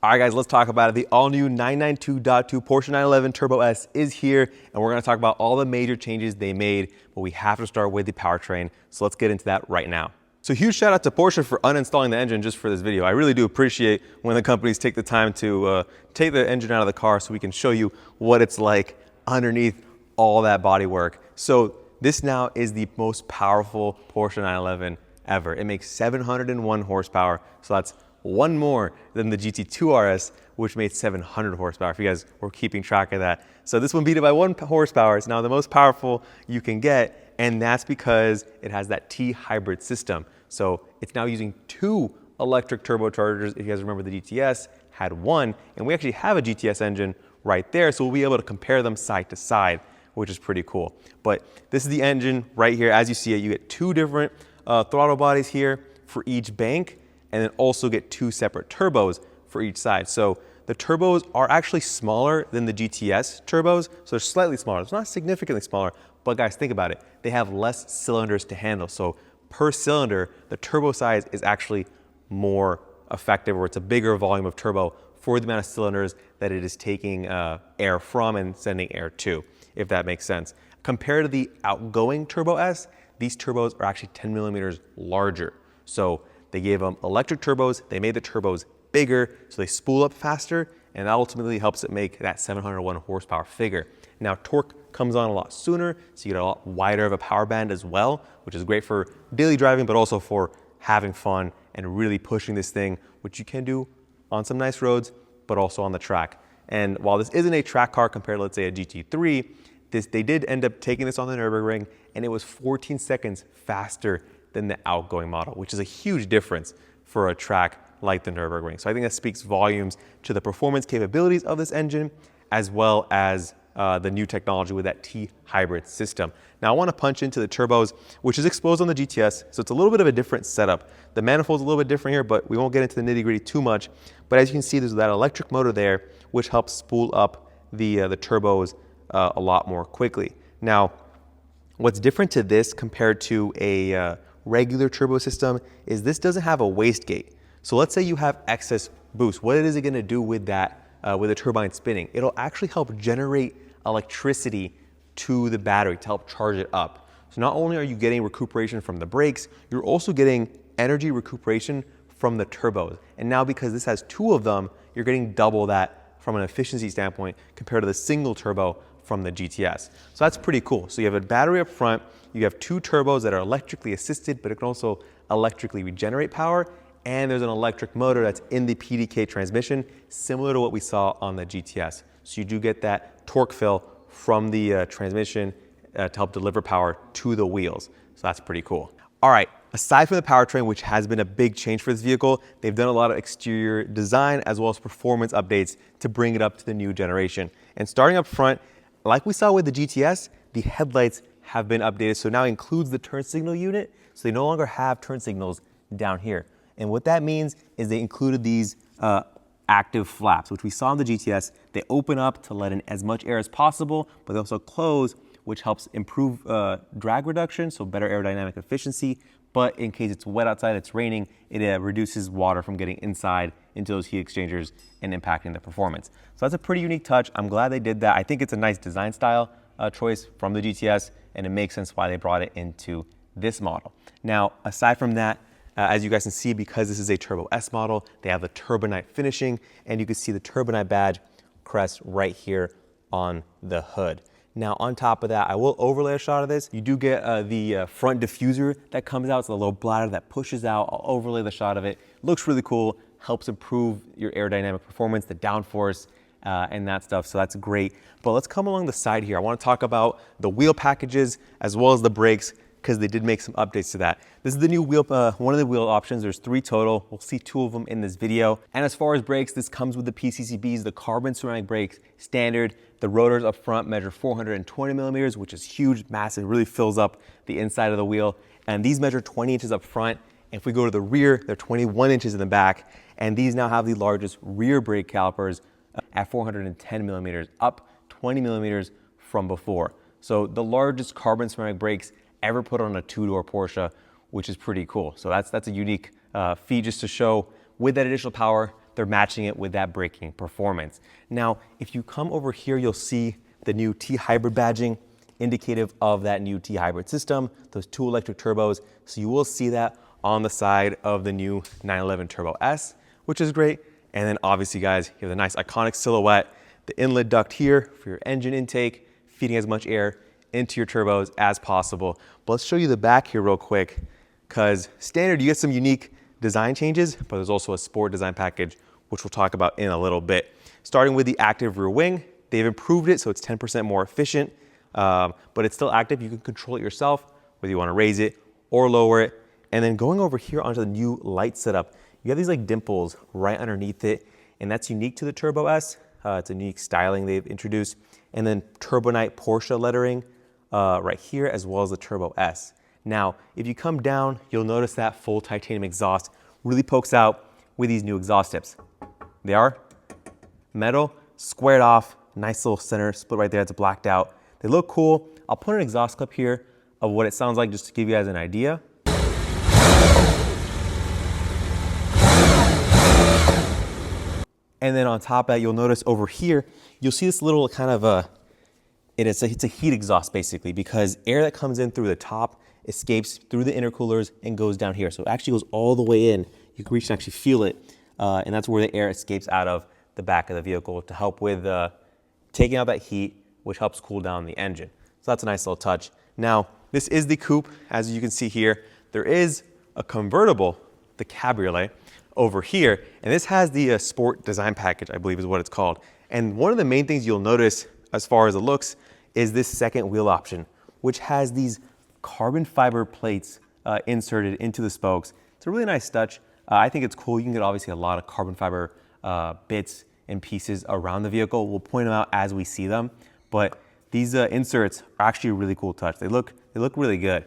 All right, guys, let's talk about it. The all-new 992.2 Porsche 911 Turbo S is here, and we're going to talk about all the major changes they made, but we have to start with the powertrain, so let's get into that right now. So huge shout out to Porsche for uninstalling the engine just for this video. I really do appreciate when the companies take the time to take the engine out of the car so we can show you what it's like underneath all that bodywork. So this now is the most powerful Porsche 911 ever. It makes 701 horsepower, so that's one more than the GT2 RS, which made 700 horsepower, if you guys were keeping track of that. So this one beat it by 1 horsepower. It's now the most powerful you can get, and that's because it has that T hybrid system. So it's now using 2 electric turbochargers. If you guys remember, the GTS had 1, and we actually have a GTS engine right there, so we'll be able to compare them side to side, which is pretty cool. But this is the engine right here. As you see it, you get 2 different throttle bodies here for each bank, and then also get 2 separate turbos for each side. So the turbos are actually smaller than the GTS turbos, so they're slightly smaller. It's not significantly smaller, but guys, think about it. They have less cylinders to handle. So per cylinder, the turbo size is actually more effective, or it's a bigger volume of turbo for the amount of cylinders that it is taking air from and sending air to, if that makes sense. Compared to the outgoing Turbo S, these turbos are actually 10 millimeters larger. So they gave them electric turbos, they made the turbos bigger, so they spool up faster, and that ultimately helps it make that 701 horsepower figure. Now, torque comes on a lot sooner, so you get a lot wider of a power band as well, which is great for daily driving, but also for having fun and really pushing this thing, which you can do on some nice roads, but also on the track. And while this isn't a track car compared to, let's say, a GT3, they did end up taking this on the Nürburgring, and it was 14 seconds faster than the outgoing model, which is a huge difference for a track like the Nürburgring. So I think that speaks volumes to the performance capabilities of this engine, as well as the new technology with that T hybrid system. Now I want to punch into the turbos, which is exposed on the GTS, so it's a little bit of a different setup. The manifold's a little bit different here, but we won't get into the nitty-gritty too much. But as you can see, there's that electric motor there, which helps spool up the turbos a lot more quickly. Now, what's different to this compared to a regular turbo system is this doesn't have a wastegate. So let's say you have excess boost. What is it going to do with that, with the turbine spinning? It'll actually help generate electricity to the battery to help charge it up. So not only are you getting recuperation from the brakes, you're also getting energy recuperation from the turbos. And now because this has 2 of them, you're getting double that from an efficiency standpoint compared to the single turbo from the GTS. So that's pretty cool. So you have a battery up front, you have 2 turbos that are electrically assisted, but it can also electrically regenerate power, and there's an electric motor that's in the PDK transmission, similar to what we saw on the GTS. So you do get that torque fill from the transmission to help deliver power to the wheels. So that's pretty cool. All right, aside from the powertrain, which has been a big change for this vehicle, they've done a lot of exterior design as well as performance updates to bring it up to the new generation. And starting up front, like we saw with the GTS, the headlights have been updated, so now includes the turn signal unit, so they no longer have turn signals down here. And what that means is they included these active flaps, which we saw in the GTS. They open up to let in as much air as possible, but they also close, which helps improve drag reduction, so better aerodynamic efficiency. But in case it's wet outside, it's raining, it reduces water from getting inside into those heat exchangers and impacting the performance. So that's a pretty unique touch. I'm glad they did that. I think it's a nice design style choice from the GTS, and it makes sense why they brought it into this model. Now, aside from that, as you guys can see, because this is a Turbo S model, they have the Turbonite finishing, and you can see the Turbonite badge crest right here on the hood. Now, on top of that, I will overlay a shot of this. You do get the front diffuser that comes out. It's a little bladder that pushes out. I'll overlay the shot of it. Looks really cool, helps improve your aerodynamic performance, the downforce, and that stuff, so that's great. But let's come along the side here. I want to talk about the wheel packages as well as the brakes, because they did make some updates to that. This is the new wheel, one of the wheel options. There's 3 total. We'll see 2 of them in this video. And as far as brakes, this comes with the PCCBs, the carbon ceramic brakes standard. The rotors up front measure 420 millimeters, which is huge, massive, really fills up the inside of the wheel. And these measure 20 inches up front. And if we go to the rear, they're 21 inches in the back. And these now have the largest rear brake calipers at 410 millimeters, up 20 millimeters from before. So the largest carbon ceramic brakes ever put on a 2-door Porsche, which is pretty cool. So that's a unique feat just to show with that additional power, they're matching it with that braking performance. Now, if you come over here, you'll see the new T-Hybrid badging, indicative of that new T-Hybrid system, those 2 electric turbos. So you will see that on the side of the new 911 Turbo S, which is great. And then obviously, guys, you have the nice iconic silhouette, the inlet duct here for your engine intake, feeding as much air into your turbos as possible. But let's show you the back here real quick, because standard, you get some unique design changes, but there's also a sport design package, which we'll talk about in a little bit. Starting with the active rear wing, they've improved it so it's 10% more efficient, but it's still active. You can control it yourself, whether you want to raise it or lower it. And then going over here onto the new light setup, you have these like dimples right underneath it, and that's unique to the Turbo S. It's a unique styling they've introduced. And then Turbonite Porsche lettering right here, as well as the Turbo S. Now, if you come down, you'll notice that full titanium exhaust really pokes out with these new exhaust tips. They are metal, squared off, nice little center split right there. It's blacked out. They look cool. I'll put an exhaust clip here of what it sounds like just to give you guys an idea. And then on top of that, you'll notice over here, you'll see this little kind of it's a heat exhaust basically, because air that comes in through the top escapes through the intercoolers and goes down here. So it actually goes all the way in. You can reach and actually feel it. And that's where the air escapes out of the back of the vehicle to help with taking out that heat, which helps cool down the engine. So that's a nice little touch. Now, this is the coupe. As you can see here, there is a convertible, the cabriolet, over here. And this has the sport design package, I believe is what it's called. And one of the main things you'll notice as far as it looks is this second wheel option, which has these carbon fiber plates inserted into the spokes. It's a really nice touch. I think it's cool. You can get obviously a lot of carbon fiber bits and pieces around the vehicle. We'll point them out as we see them, but these inserts are actually a really cool touch. They look really good.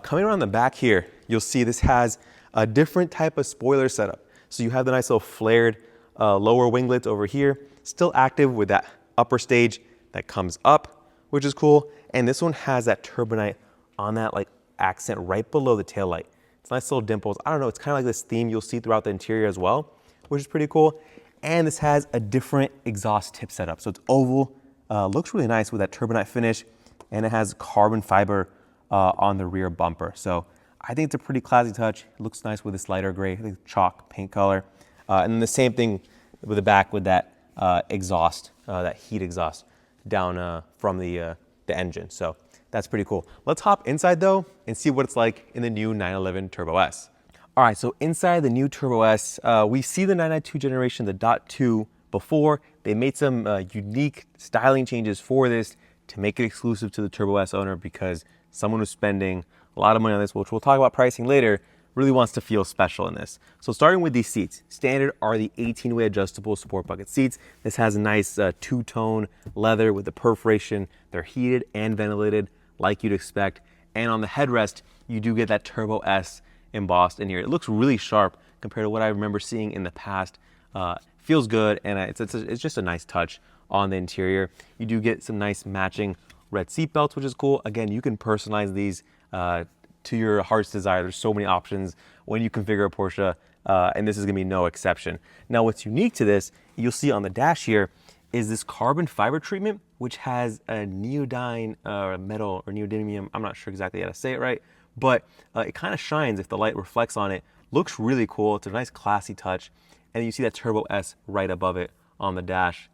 Coming around the back here, you'll see this has a different type of spoiler setup. So you have the nice little flared lower winglets over here, still active with that upper stage that comes up, which is cool. And this one has that Turbonite on that like accent right below the taillight. It's nice little dimples. I don't know, it's kind of like this theme you'll see throughout the interior as well, which is pretty cool. And this has a different exhaust tip setup. So it's oval, looks really nice with that Turbonite finish, and it has carbon fiber on the rear bumper. So I think it's a pretty classy touch. It looks nice with this lighter gray, I think chalk paint color. And then the same thing with the back with that exhaust, that heat exhaust down from the engine. So that's pretty cool. Let's hop inside though and see what it's like in the new 911 Turbo S. All right, so inside the new Turbo S, we see the 992 generation, the .2 before. They made some unique styling changes for this to make it exclusive to the Turbo S owner, because someone who's spending a lot of money on this, which we'll talk about pricing later, really wants to feel special in this. So starting with these seats, standard are the 18-way adjustable sport bucket seats. This has a nice two-tone leather with the perforation. They're heated and ventilated like you'd expect. And on the headrest, you do get that Turbo S embossed in here. It looks really sharp compared to what I remember seeing in the past. Feels good, and it's just a nice touch on the interior. You do get some nice matching red seat belts, which is cool. Again, you can personalize these to your heart's desire. There's so many options when you configure a Porsche, and this is gonna be no exception. Now, what's unique to this, you'll see on the dash here, is this carbon fiber treatment, which has a neodyne metal or neodymium. I'm not sure exactly how to say it right, but it kind of shines if the light reflects on it. Looks really cool. It's a nice classy touch. And you see that Turbo S right above it on the dash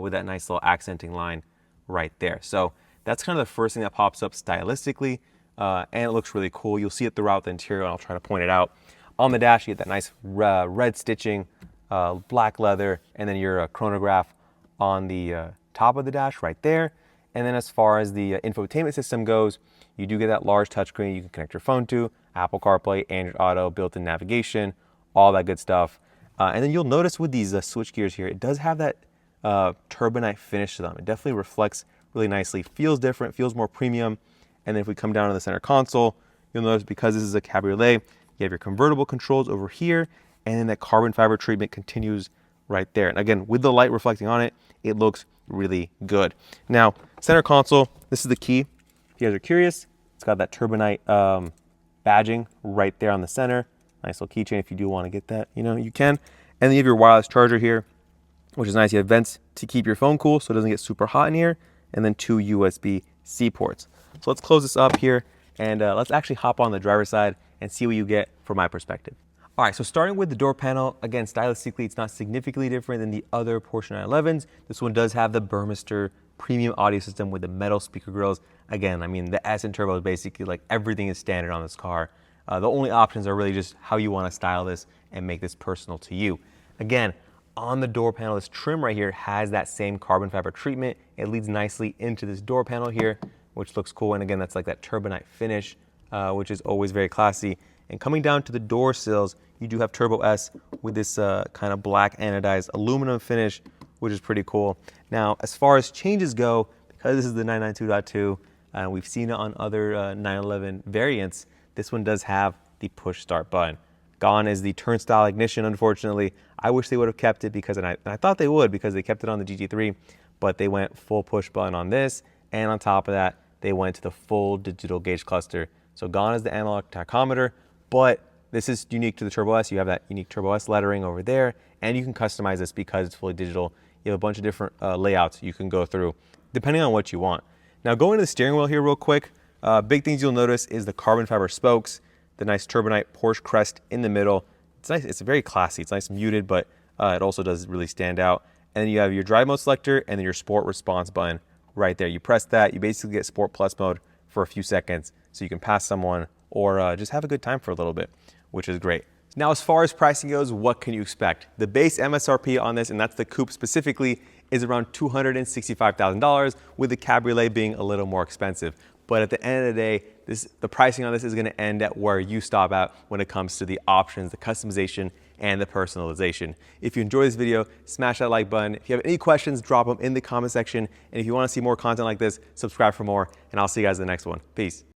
with that nice little accenting line right there. So that's kind of the first thing that pops up stylistically, and it looks really cool. You'll see it throughout the interior, and I'll try to point it out. On the dash, you get that nice red stitching, black leather, and then your chronograph on the top of the dash right there. And then as far as the infotainment system goes, you do get that large touchscreen you can connect your phone to, Apple CarPlay, Android Auto, built-in navigation, all that good stuff. And then you'll notice with these switch gears here, it does have that Turbonite finish to them. It definitely reflects really nicely, feels different, feels more premium. And then if we come down to the center console, you'll notice because this is a cabriolet, you have your convertible controls over here, and then that carbon fiber treatment continues right there. And again, with the light reflecting on it, it looks really good. Now, center console, this is the key. If you guys are curious, it's got that Turbonite badging right there on the center. Nice little keychain if you do want to get that, you can. And then you have your wireless charger here, which is nice. You have vents to keep your phone cool so it doesn't get super hot in here, and then 2 USB-C ports. So let's close this up here, and let's actually hop on the driver's side and see what you get from my perspective. All right, so starting with the door panel, again, stylistically, it's not significantly different than the other Porsche 911s. This one does have the Burmester premium audio system with the metal speaker grills. Again, I mean, the S and turbo is basically like everything is standard on this car. The only options are really just how you want to style this and make this personal to you. Again, on the door panel, this trim right here has that same carbon fiber treatment. It leads nicely into this door panel here, which looks cool. And again, that's like that turbonite finish, which is always very classy. And coming down to the door sills, you do have Turbo S with this kind of black anodized aluminum finish, which is pretty cool. Now, as far as changes go, because this is the 992.2, we've seen it on other 911 variants, this one does have the push start button. Gone is the turnstile ignition, unfortunately. I wish they would have kept it because, and I thought they would because they kept it on the GT3, but they went full push button on this. And on top of that, they went to the full digital gauge cluster. So gone is the analog tachometer, but this is unique to the Turbo S. You have that unique Turbo S lettering over there, and you can customize this because it's fully digital. You have a bunch of different layouts you can go through depending on what you want. Now going to the steering wheel here real quick, big things you'll notice is the carbon fiber spokes, the nice turbonite Porsche crest in the middle. It's nice, it's very classy, it's nice and muted, but it also does really stand out. And then you have your drive mode selector and then your sport response button right there. You press that, you basically get Sport Plus mode for a few seconds so you can pass someone or just have a good time for a little bit, which is great. Now, as far as pricing goes, what can you expect? The base MSRP on this, and that's the coupe specifically, is around $265,000, with the cabriolet being a little more expensive. But at the end of the day, the pricing on this is going to end at where you stop at when it comes to the options, the customization, and the personalization. If you enjoyed this video, smash that like button. If you have any questions, drop them in the comment section. And if you want to see more content like this, subscribe for more, and I'll see you guys in the next one. Peace.